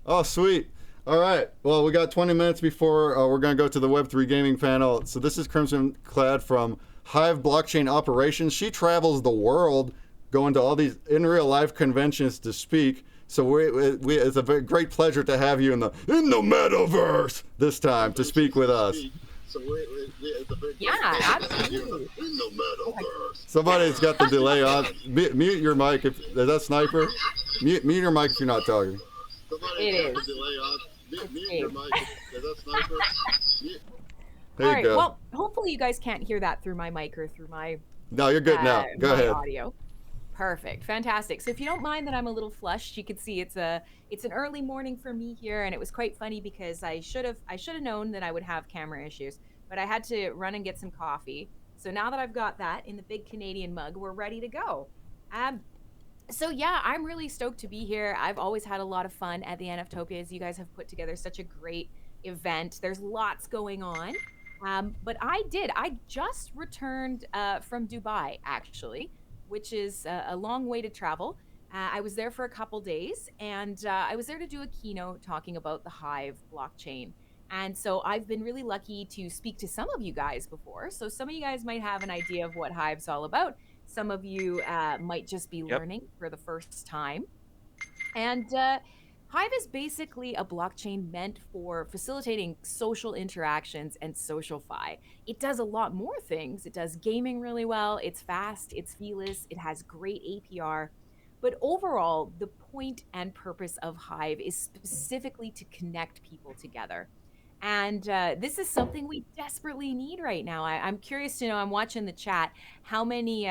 Oh, sweet. All right. Well, we got 20 minutes before we're going to go to the Web3 gaming panel. So this is Crimson Clad from Hive Blockchain Operations. She travels the world going to all these in real life conventions to speak. So it's a very great pleasure to have you in the metaverse this time to speak with us. Yeah, absolutely. Somebody's got the delay on. Mute your mic if is that Sniper. Mute your mic if you're not talking. It is. There All you right. go. Well, hopefully you guys can't hear that through my mic or through my No, you're good now. Go my ahead. audio. Perfect. Fantastic. So if you don't mind that I'm a little flushed, you can see it's an early morning for me here, and it was quite funny because I should have known that I would have camera issues, but I had to run and get some coffee. So now that I've got that in the big Canadian mug, we're ready to go. Um so yeah, I'm really stoked to be here. I've always had a lot of fun at the NFtopias. You guys have put together such a great event. There's lots going on. But I just returned from Dubai, actually, which is a long way to travel. I was there for a couple days, and I was there to do a keynote talking about the Hive blockchain. And so I've been really lucky to speak to some of you guys before. So some of you guys might have an idea of what Hive's all about. Some of you might just be Yep. learning for the first time. And Hive is basically a blockchain meant for facilitating social interactions and social fi. It does a lot more things. It does gaming really well. It's fast, it's feeless, it has great APR. But overall, the point and purpose of Hive is specifically to connect people together. And this is something we desperately need right now. I'm curious to know. I'm watching the chat. How many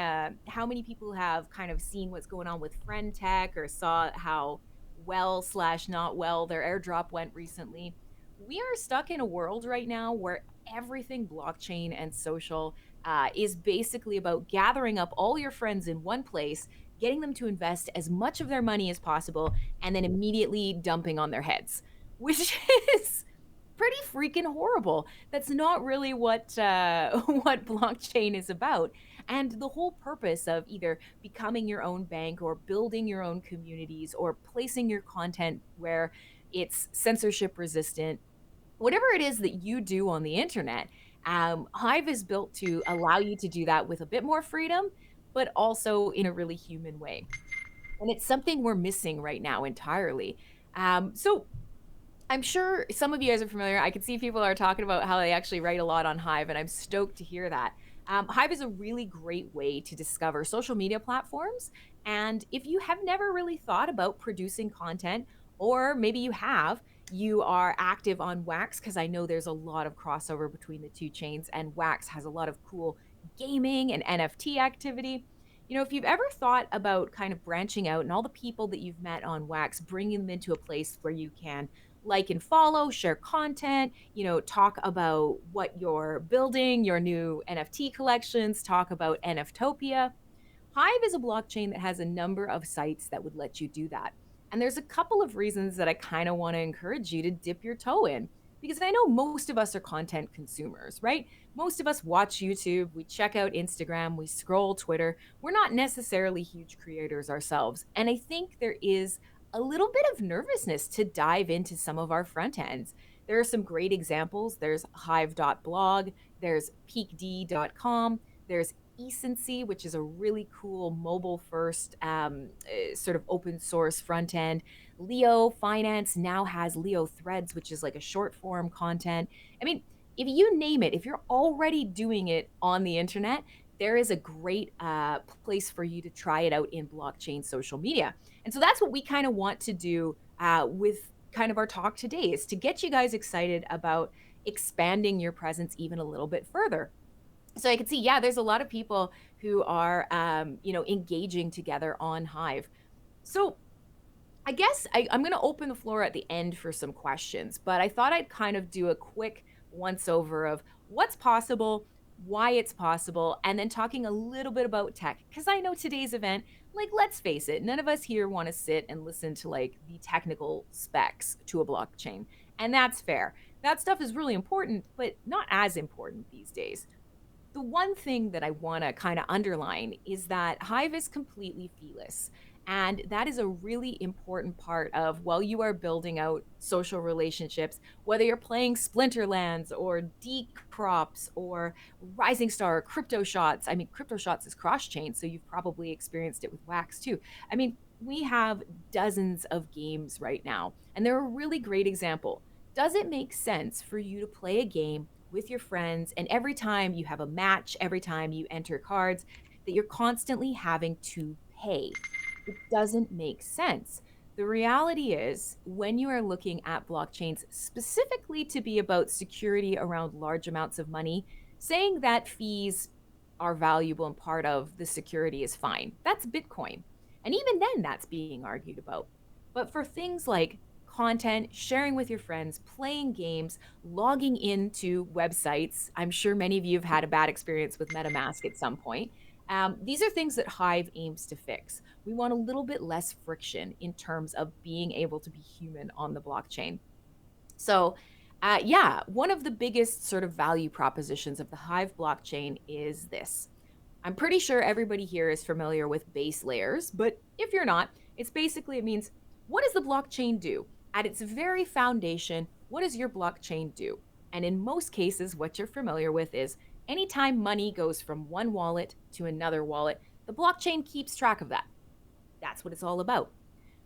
people have kind of seen what's going on with Friend Tech or saw how well slash not well their airdrop went recently? We are stuck in a world right now where everything blockchain and social is basically about gathering up all your friends in one place, getting them to invest as much of their money as possible, and then immediately dumping on their heads, which is pretty freaking horrible. That's not really what what blockchain is about. And the whole purpose of either becoming your own bank or building your own communities or placing your content where it's censorship resistant, whatever it is that you do on the internet, Hive is built to allow you to do that with a bit more freedom, but also in a really human way. And it's something we're missing right now entirely. So I'm sure some of you guys are familiar. I can see people are talking about how they actually write a lot on Hive, and I'm stoked to hear that. Hive is a really great way to discover social media platforms. And if you have never really thought about producing content, or maybe you have, you are active on Wax, because I know there's a lot of crossover between the two chains, and Wax has a lot of cool gaming and NFT activity. If you've ever thought about kind of branching out and all the people that you've met on Wax, bringing them into a place where you can like and follow, share content, talk about what you're building, your new NFT collections, talk about NFtopia. Hive is a blockchain that has a number of sites that would let you do that. And there's a couple of reasons that I kind of want to encourage you to dip your toe in. Because I know most of us are content consumers, right? Most of us watch YouTube, we check out Instagram, we scroll Twitter. We're not necessarily huge creators ourselves. And I think there is a little bit of nervousness to dive into some of our front ends. There are some great examples. There's hive.blog, there's peakd.com, there's Ecency, which is a really cool mobile first sort of open source front end. Leo Finance now has Leo Threads, which is like a short form content. I mean, if you name it, if you're already doing it on the internet, there is a great place for you to try it out in blockchain social media. And so that's what we kind of want to do with kind of our talk today, is to get you guys excited about expanding your presence even a little bit further. So I can see, yeah, there's a lot of people who are, engaging together on Hive. So I guess I'm going to open the floor at the end for some questions, but I thought I'd kind of do a quick once over of what's possible, why it's possible, and then talking a little bit about tech. Because I know today's event, like, let's face it, none of us here want to sit and listen to like the technical specs to a blockchain. And that's fair. That stuff is really important, but not as important these days. The one thing that I want to kind of underline is that Hive is completely feeless. And that is a really important part of while you are building out social relationships, whether you're playing Splinterlands or Decrops or Rising Star or Crypto Shots. I mean, Crypto Shots is cross chain, so you've probably experienced it with Wax too. I mean, we have dozens of games right now, and they're a really great example. Does it make sense for you to play a game with your friends, and every time you have a match, every time you enter cards, that you're constantly having to pay? It doesn't make sense. The reality is, when you are looking at blockchains specifically to be about security around large amounts of money, saying that fees are valuable and part of the security is fine. That's Bitcoin. And even then, that's being argued about. But for things like content, sharing with your friends, playing games, logging into websites, I'm sure many of you have had a bad experience with MetaMask at some point. These are things that Hive aims to fix. We want a little bit less friction in terms of being able to be human on the blockchain. So, yeah, one of the biggest sort of value propositions of the Hive blockchain is this. I'm pretty sure everybody here is familiar with base layers, but if you're not, it means, what does the blockchain do? At its very foundation, what does your blockchain do? And in most cases, what you're familiar with is anytime money goes from one wallet to another wallet, the blockchain keeps track of that. That's what it's all about.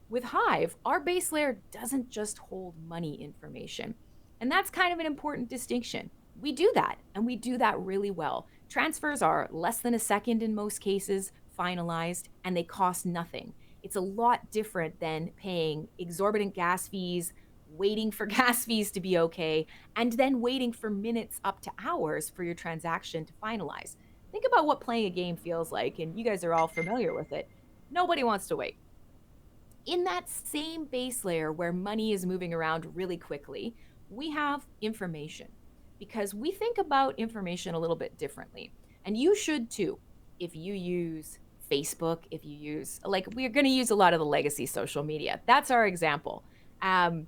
With Hive, our base layer doesn't just hold money information. And that's kind of an important distinction. We do that, and we do that really well. Transfers are less than a second in most cases, finalized, and they cost nothing. It's a lot different than paying exorbitant gas fees, waiting for gas fees to be okay, and then waiting for minutes up to hours for your transaction to finalize. Think about what playing a game feels like, and you guys are all familiar with it. Nobody wants to wait. In that same base layer where money is moving around really quickly, we have information, because we think about information a little bit differently. And you should too. If you use Facebook, if you use, like, we're going to use a lot of the legacy social media. That's our example. If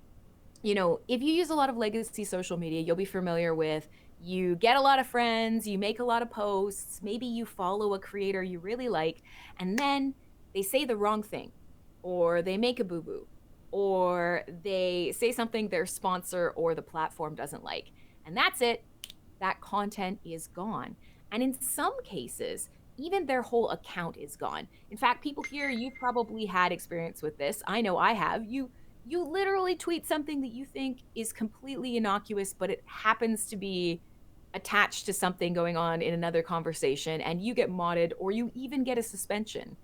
you use a lot of legacy social media, you'll be familiar with, you get a lot of friends, you make a lot of posts, maybe you follow a creator you really like, and then they say the wrong thing, or they make a boo-boo, or they say something their sponsor or the platform doesn't like. And that's it. That content is gone. And in some cases, even their whole account is gone. In fact, people here, you've probably had experience with this. I know I have. You literally tweet something that you think is completely innocuous, but it happens to be attached to something going on in another conversation, and you get modded, or you even get a suspension.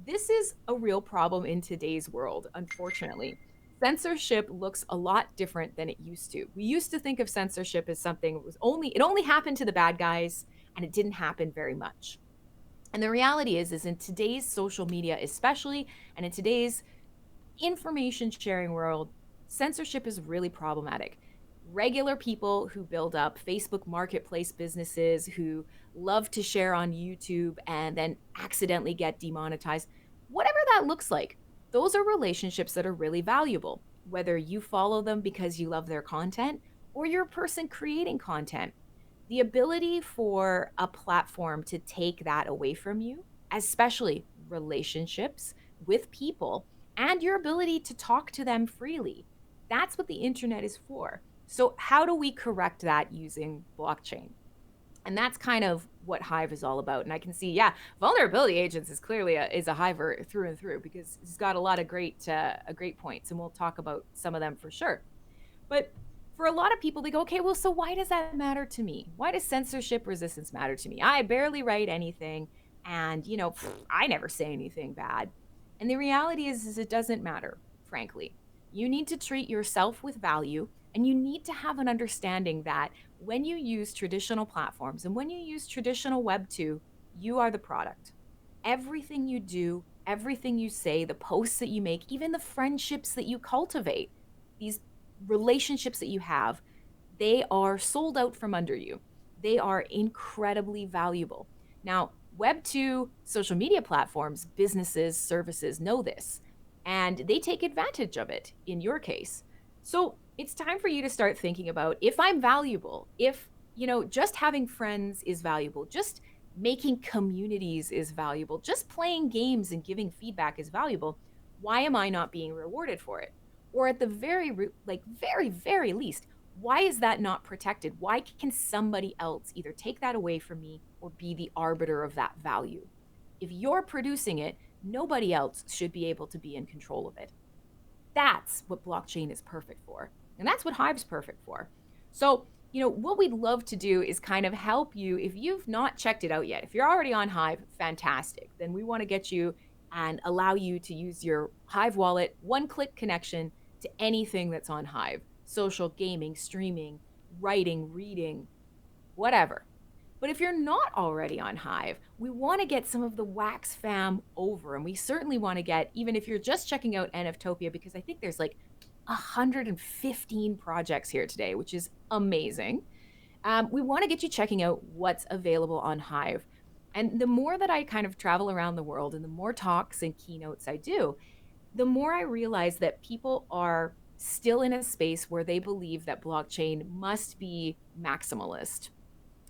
This is a real problem in today's world, unfortunately. Censorship looks a lot different than it used to. We used to think of censorship as something that it only happened to the bad guys, and it didn't happen very much. And the reality is in today's social media especially, and in today's information sharing world, censorship is really problematic. Regular people who build up Facebook marketplace businesses, who love to share on YouTube and then accidentally get demonetized, whatever that looks like, those are relationships that are really valuable. Whether you follow them because you love their content or you're a person creating content, the ability for a platform to take that away from you, especially relationships with people, and your ability to talk to them freely, that's what the internet is for. So how do we correct that using blockchain? And that's kind of what Hive is all about. And I can see, yeah, vulnerability agents is clearly a Hiver through and through, because he's got a lot of great points, and we'll talk about some of them for sure. But for a lot of people, they go, okay, well, so why does that matter to me? Why does censorship resistance matter to me? I barely write anything, and I never say anything bad. And the reality is it doesn't matter, frankly. You need to treat yourself with value, and you need to have an understanding that when you use traditional platforms and when you use traditional Web 2, you are the product. Everything you do, everything you say, the posts that you make, even the friendships that you cultivate, these relationships that you have, they are sold out from under you. They are incredibly valuable. Now, Web 2 social media platforms, businesses, services know this, and they take advantage of it in your case. So it's time for you to start thinking about, if I'm valuable, if, just having friends is valuable, just Making communities is valuable. Just playing games and giving feedback is valuable. Why am I not being rewarded for it? Or at the very least, why is that not protected? Why can somebody else either take that away from me or be the arbiter of that value? If you're producing it, nobody else should be able to be in control of it. That's what blockchain is perfect for. And that's what Hive's perfect for. So, what we'd love to do is kind of help you if you've not checked it out yet. If you're already on Hive, fantastic. Then we want to get you and allow you to use your Hive wallet, one click connection to anything that's on Hive: social, gaming, streaming, writing, reading, whatever. But if you're not already on Hive, we want to get some of the Wax fam over. And we certainly want to get, even if you're just checking out NFTopia, because I think there's like 115 projects here today, which is amazing. We want to get you checking out what's available on Hive. And the more that I kind of travel around the world and the more talks and keynotes I do, the more I realize that people are still in a space where they believe that blockchain must be maximalist.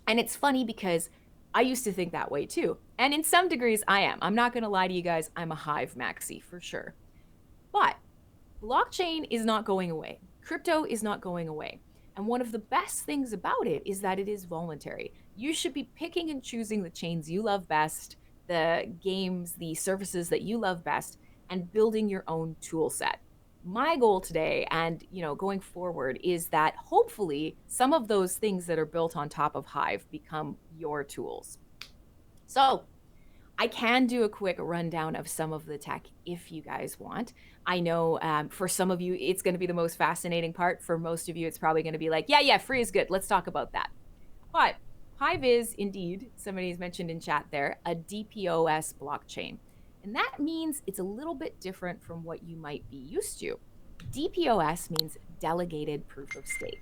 And it's funny because I used to think that way too. And in some degrees, I am. I'm not going to lie to you guys. I'm a Hive maxi for sure. But blockchain is not going away. Crypto is not going away. And one of the best things about it is that it is voluntary. You should be picking and choosing the chains you love best, the games, the services that you love best, and building your own tool set. My goal today and going forward is that hopefully some of those things that are built on top of Hive become your tools. So I can do a quick rundown of some of the tech if you guys want. I know for some of you, it's going to be the most fascinating part. For most of you, it's probably going to be like, yeah, yeah, free is good. Let's talk about that. But Hive is indeed, somebody's mentioned in chat there, a DPoS blockchain. And that means it's a little bit different from what you might be used to. DPoS means delegated proof of stake.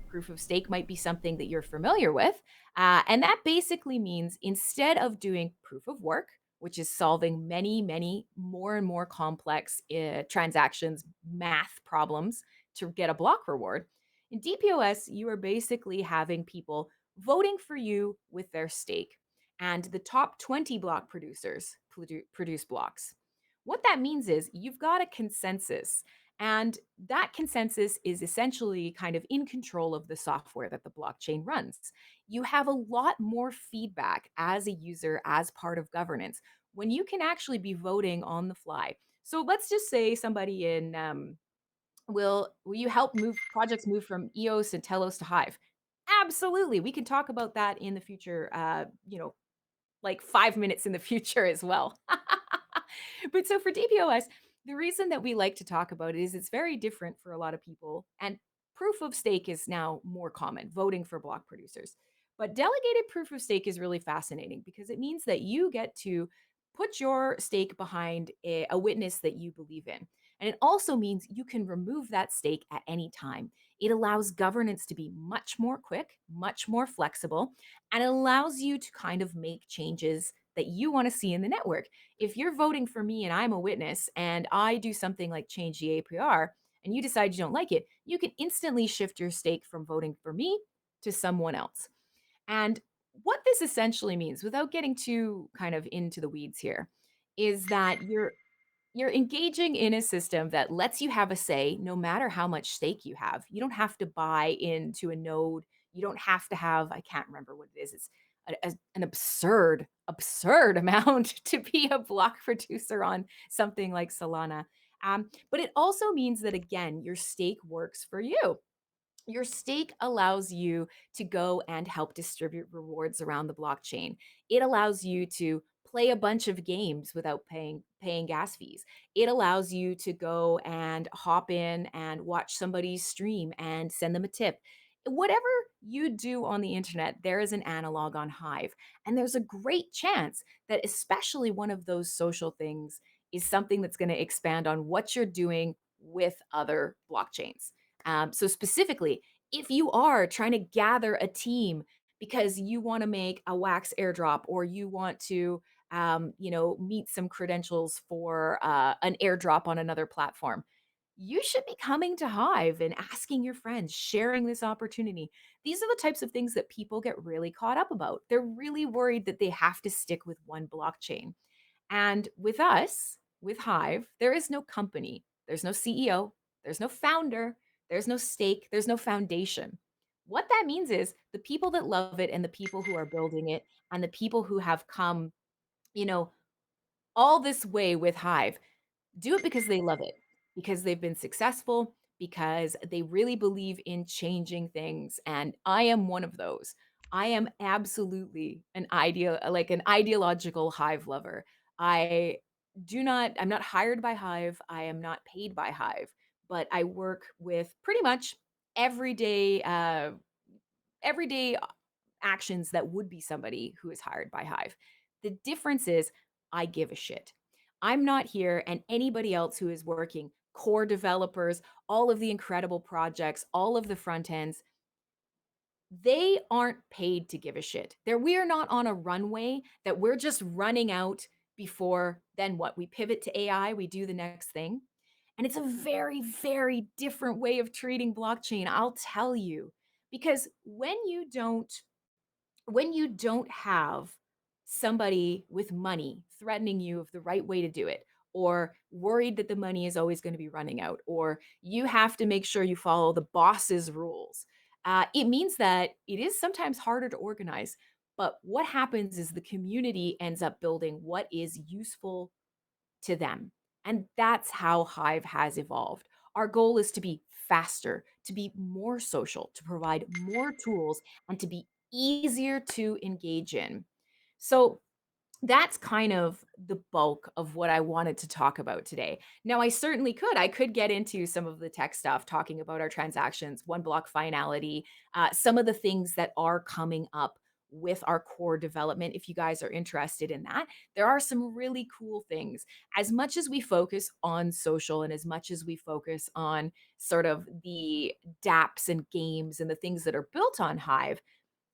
Proof of stake might be something that you're familiar with. And that basically means instead of doing proof of work, which is solving many, many more and more complex transactions, math problems to get a block reward, in DPoS, you are basically having people voting for you with their stake. And the top 20 block producers produce blocks. What that means is you've got a consensus, and that consensus is essentially kind of in control of the software that the blockchain runs. You have a lot more feedback as a user, as part of governance, when you can actually be voting on the fly. So let's just say somebody in will you help move projects move from EOS and Telos to Hive? Absolutely. We can talk about that in the future, like 5 minutes in the future as well. But so for DPoS, the reason that we like to talk about it is it's very different for a lot of people. And proof of stake is now more common, voting for block producers. But delegated proof of stake is really fascinating because it means that you get to put your stake behind a witness that you believe in. And it also means you can remove that stake at any time. It allows governance to be much more quick, much more flexible, and it allows you to kind of make changes that you want to see in the network. If you're voting for me and I'm a witness and I do something like change the APR and you decide you don't like it, you can instantly shift your stake from voting for me to someone else. And what this essentially means, without getting too kind of into the weeds here, is that you're engaging in a system that lets you have a say no matter how much stake you have. You don't have to buy into a node. You don't have to have, I can't remember what it is. It's an absurd amount to be a block producer on something like Solana. But it also means that, again, your stake works for you. Your stake allows you to go and help distribute rewards around the blockchain. It allows you to play a bunch of games without paying gas fees. It allows you to go and hop in and watch somebody's stream and send them a tip. Whatever you do on the internet, there is an analog on Hive. And there's a great chance that especially one of those social things is something that's going to expand on what you're doing with other blockchains. So specifically, if you are trying to gather a team because you want to make a wax airdrop or you want to, meet some credentials for an airdrop on another platform, you should be coming to Hive and asking your friends, sharing this opportunity. These are the types of things that people get really caught up about. They're really worried that they have to stick with one blockchain. And with us, with Hive, there is no company, there's no CEO, there's no founder, there's no stake, there's no foundation. What that means is the people that love it and the people who are building it and the people who have come, you know, all this way with Hive do it because they love it, because they've been successful, because they really believe in changing things, and I am one of those. I am absolutely an ideological Hive lover. I I'm not hired by Hive, I am not paid by Hive, but I work with pretty much everyday, everyday actions that would be somebody who is hired by Hive. The difference is I give a shit. I'm not here, and anybody else who is working, core developers, all of the incredible projects, all of the front ends, they aren't paid to give a shit. We are not on a runway that we're just running out before then what? We pivot to AI, we do the next thing. And it's a very, very different way of treating blockchain, I'll tell you. Because when you don't have somebody with money threatening you of the right way to do it, or worried that the money is always going to be running out, or you have to make sure you follow the boss's rules, it means that it is sometimes harder to organize. But what happens is the community ends up building what is useful to them. And that's how Hive has evolved. Our goal is to be faster, to be more social, to provide more tools, and to be easier to engage in. So that's kind of the bulk of what I wanted to talk about today. Now, I certainly could. I could get into some of the tech stuff, talking about our transactions, one block finality, some of the things that are coming up with our core development. If you guys are interested in that, there are some really cool things. As much as we focus on social and as much as we focus on sort of the dApps and games and the things that are built on Hive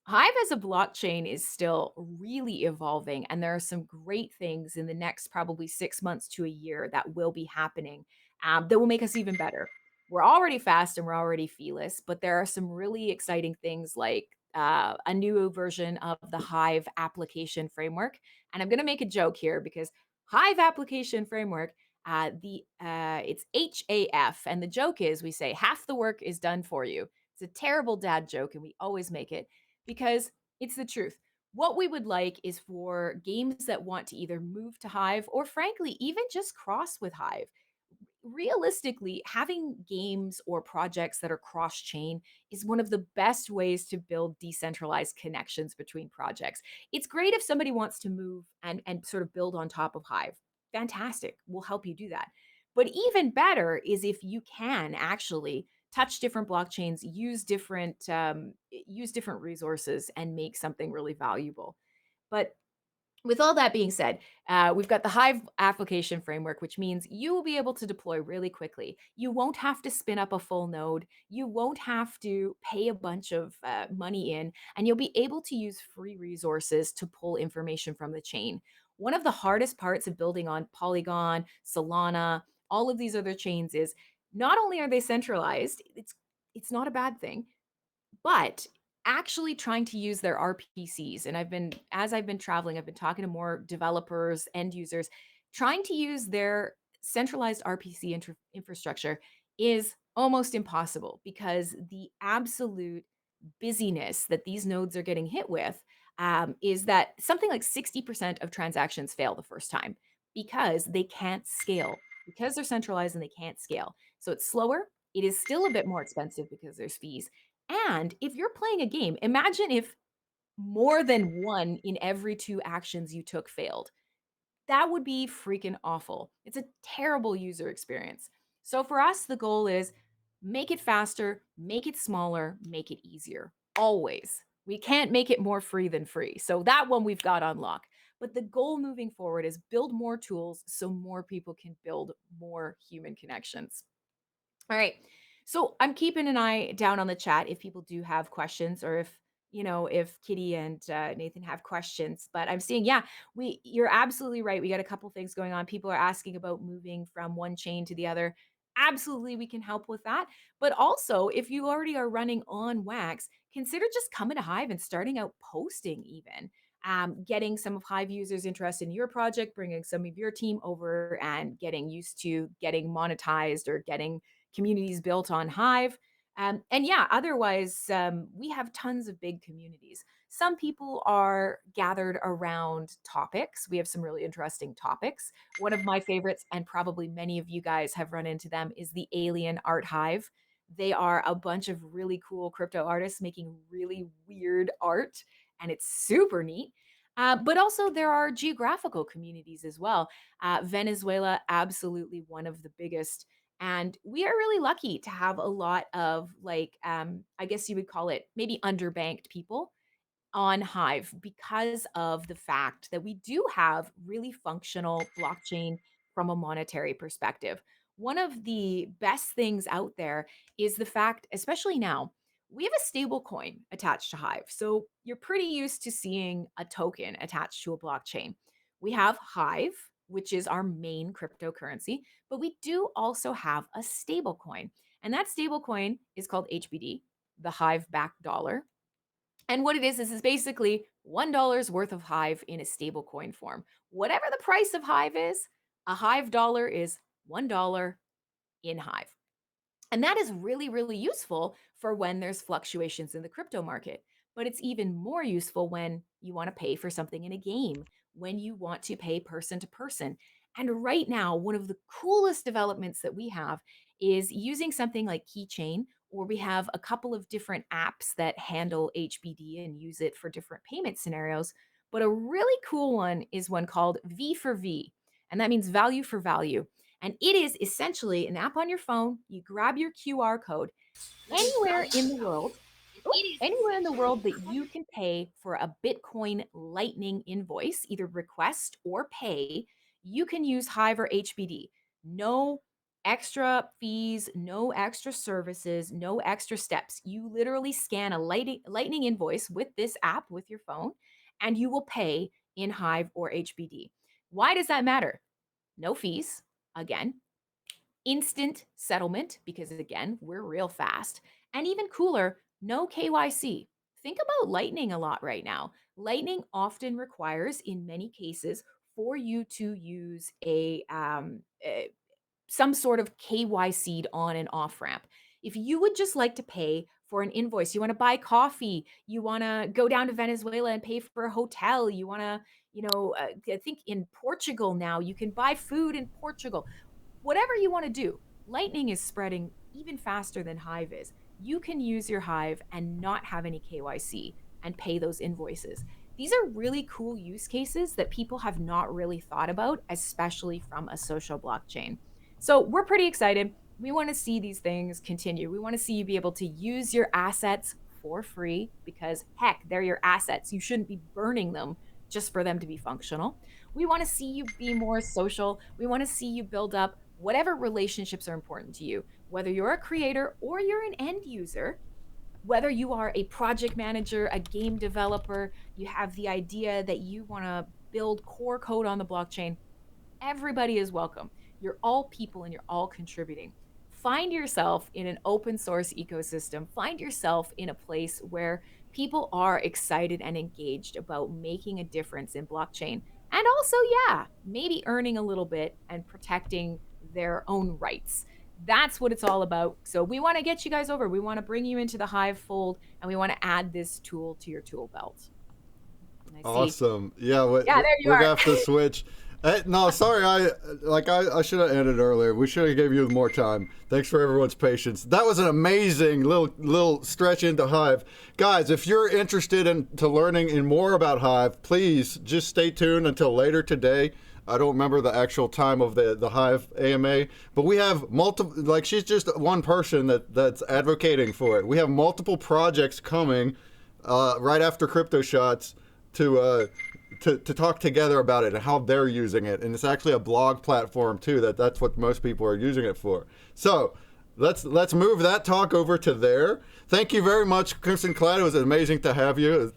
as a blockchain is still really evolving, and there are some great things in the next probably 6 months to a year that will be happening, that will make us even better. We're already fast and we're already feeless, but there are some really exciting things like a new version of the Hive application framework. And I'm going to make a joke here because Hive application framework, it's HAF, and the joke is we say half the work is done for you. It's a terrible dad joke, and we always make it because it's the truth. What we would like is for games that want to either move to Hive or, frankly, even just cross with Hive. Realistically, having games or projects that are cross chain is one of the best ways to build decentralized connections between projects. It's great if somebody wants to move and sort of build on top of Hive. Fantastic. We'll help you do that. But even better is if you can actually touch different blockchains, use different resources, and make something really valuable. But with all that being said, we've got the Hive application framework, which means you will be able to deploy really quickly. You won't have to spin up a full node. You won't have to pay a bunch of money in, and you'll be able to use free resources to pull information from the chain. One of the hardest parts of building on Polygon, Solana, all of these other chains is not only are they centralized, it's not a bad thing, but actually trying to use their RPCs. And as I've been traveling, I've been talking to more developers, end users, trying to use their centralized RPC infrastructure is almost impossible because the absolute busyness that these nodes are getting hit with is that something like 60% of transactions fail the first time because they can't scale, because they're centralized and they can't scale. So it's slower. It is still a bit more expensive because there's fees. And if you're playing a game, imagine if more than one in every two actions you took failed. That would be freaking awful. It's a terrible user experience. So for us, the goal is make it faster, make it smaller, make it easier. Always. We can't make it more free than free. So that one we've got on lock. But the goal moving forward is build more tools so more people can build more human connections. All right. So I'm keeping an eye down on the chat if people do have questions or if Kitty and Nathan have questions. But I'm seeing, yeah, you're absolutely right. We got a couple things going on. People are asking about moving from one chain to the other. absolutely we can help with that. But also, if you already are running on Wax, consider just coming to Hive and starting out posting even. Getting some of Hive users interested in your project, bringing some of your team over and getting used to getting monetized or getting communities built on Hive. And yeah, otherwise, we have tons of big communities. Some people are gathered around topics. We have some really interesting topics. One of my favorites, and probably many of you guys have run into them, is the Alien Art Hive. They are a bunch of really cool crypto artists making really weird art, and it's super neat. But also, there are geographical communities as well. Venezuela, absolutely one of the biggest. And we are really lucky to have a lot of, like, I guess you would call it maybe underbanked people on Hive because of the fact that we do have really functional blockchain from a monetary perspective. One of the best things out there is the fact, especially now, we have a stable coin attached to Hive. So you're pretty used to seeing a token attached to a blockchain. We have Hive, which is our main cryptocurrency, but we do also have a stable coin. And that stable coin is called HBD, the Hive backed dollar. And what it is basically $1 worth of Hive in a stable coin form. Whatever the price of Hive is, a Hive dollar is $1 in Hive. And that is really, really useful for when there's fluctuations in the crypto market. But it's even more useful when you want to pay for something in a game, when you want to pay person to person. And right now, one of the coolest developments that we have is using something like Keychain, or we have a couple of different apps that handle HBD and use it for different payment scenarios. But a really cool one is one called V for V, and that means value for value. And it is essentially an app on your phone. You grab your QR code anywhere in the world, anywhere in the world that you can pay for a Bitcoin Lightning invoice, either request or pay, you can use Hive or HBD. No extra fees, no extra services, no extra steps. You literally scan a Lightning invoice with this app with your phone, and you will pay in Hive or HBD. Why does that matter? No fees, again, instant settlement, because again, we're real fast, and even cooler, no KYC. Think about Lightning a lot right now. Lightning often requires, in many cases, for you to use some sort of KYC on and off ramp. If you would just like to pay for an invoice, you want to buy coffee, you want to go down to Venezuela and pay for a hotel, you want to, I think in Portugal now, you can buy food in Portugal. Whatever you want to do, Lightning is spreading even faster than Hive is. You can use your Hive and not have any KYC and pay those invoices. These are really cool use cases that people have not really thought about, especially from a social blockchain. So we're pretty excited. We want to see these things continue. We want to see you be able to use your assets for free because, heck, they're your assets. You shouldn't be burning them just for them to be functional. We want to see you be more social. We want to see you build up whatever relationships are important to you, whether you're a creator or you're an end user, whether you are a project manager, a game developer, you have the idea that you want to build core code on the blockchain, everybody is welcome. You're all people and you're all contributing. Find yourself in an open source ecosystem. Find yourself in a place where people are excited and engaged about making a difference in blockchain. And also, yeah, maybe earning a little bit and protecting their own rights. That's what it's all about. So we want to get you guys over. We want to bring you into the Hive fold, and we want to add this tool to your tool belt. Awesome. Yeah, Yeah, there you we're are. gonna have to switch. No, sorry. I should have ended earlier. We should have gave you more time. Thanks for everyone's patience. That was an amazing little stretch into Hive, guys. If you're interested in learning in more about Hive, please just stay tuned until later today. I don't remember the actual time of the Hive AMA, but we have multiple. Like, she's just one person that's advocating for it. We have multiple projects coming right after Crypto Shots to talk together about it and how they're using it. And it's actually a blog platform too. That's what most people are using it for. So let's move that talk over to there. Thank you very much, Crimson Clad. It was amazing to have you,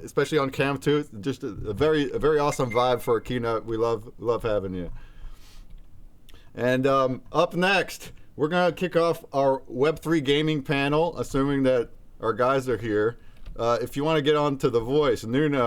especially on cam too. Just a very awesome vibe for a keynote. We love having you. And up next, we're going to kick off our Web3 gaming panel, assuming that our guys are here. If you want to get on to The Voice, Nuno,